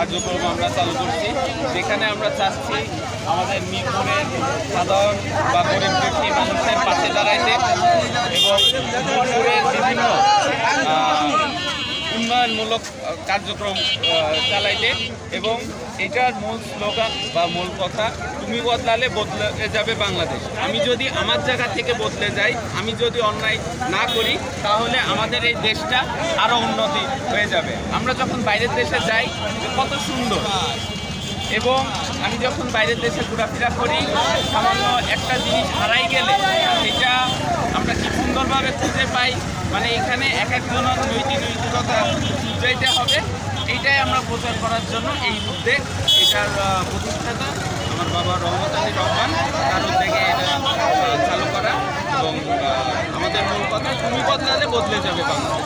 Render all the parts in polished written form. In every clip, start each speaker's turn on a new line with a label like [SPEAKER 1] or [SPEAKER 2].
[SPEAKER 1] কার্যক্রম আমরা চালু করছি, যেখানে আমরা চাচ্ছি আমাদের মিরপুরের সাধারণ বা গরিব দুঃখী মানুষের পাশে দাঁড়াইতে এবং মিরপুরের বিভিন্ন উন্নয়নমূলক কার্যক্রম চালাইতে। এবং এটার মূল স্লোগান বা মূল কথা, তুমি বদলালে বদলে যাবে বাংলাদেশ। আমি যদি আমার জায়গা থেকে বদলে যাই, আমি যদি অন্যায় না করি, তাহলে আমাদের এই দেশটা আরও উন্নতি হয়ে যাবে। আমরা যখন বাইরের দেশে যাই কত সুন্দর, এবং আমি যখন বাইরের দেশে ঘোরাফেরা করি সামান্য একটা জিনিস হারাই গেলে সেটা আমরা কি সুন্দরভাবে খুঁজে পাই। মানে এখানে এক একজনের নৈতিকতা বুঝাইতে হবে, এইটাই আমরা প্রচার করার জন্য এই উদ্যোগ। এটার প্রতিষ্ঠাতা আমার বাবা রহমত আলী রহমান, তার উদ্যোগে এটা চালু করা। এবং আমাদের মূল কথা, তুমি বদলালে বদলে যাবে বাংলাদেশ।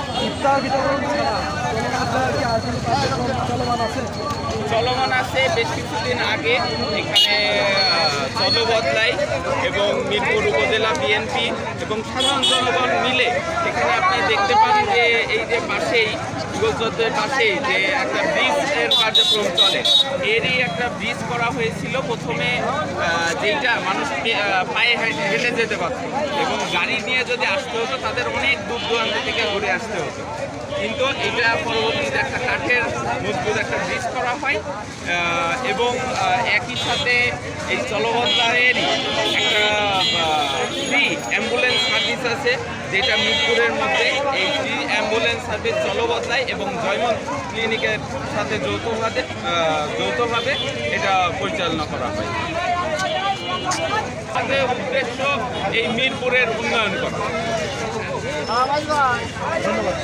[SPEAKER 1] চলমান আছে। বেশ কিছুদিন আগে এখানে চলো বদলাই এবং মিরপুর উপজেলা বিএনপি এবং সাধারণ জনগণ মিলে এখানে আপনি দেখতে পান যে এই যে পাশেই যুগযুদ্ধের পাশেই যে একটা ব্রিজের কার্যক্রম চলে, এরই একটা ব্রিজ করা হয়েছিল প্রথমে, যেটা মানুষ পায়ে হেঁটে যেতে পারত এবং গাড়ি নিয়ে যদি আসতে হতো তাদের অনেক দূর দূরান্ত থেকে ঘুরে আসতে হতো। কিন্তু এটা পরবর্তীতে একটা কাঠের মজবুত একটা ব্রিজ করা হয় এবং একই সাথে এই চলবদলায়েরই একটা ফ্রি অ্যাম্বুলেন্স সার্ভিস আছে, যেটা মিরপুরের মধ্যে এই ফ্রি অ্যাম্বুলেন্স সার্ভিস চলবদলায় এবং জয়মন ক্লিনিকের সাথে যৌথভাবে এটা পরিচালনা করা হয়। তাদের উদ্দেশ্য এই মিরপুরের উন্নয়ন করা। ধন্যবাদ।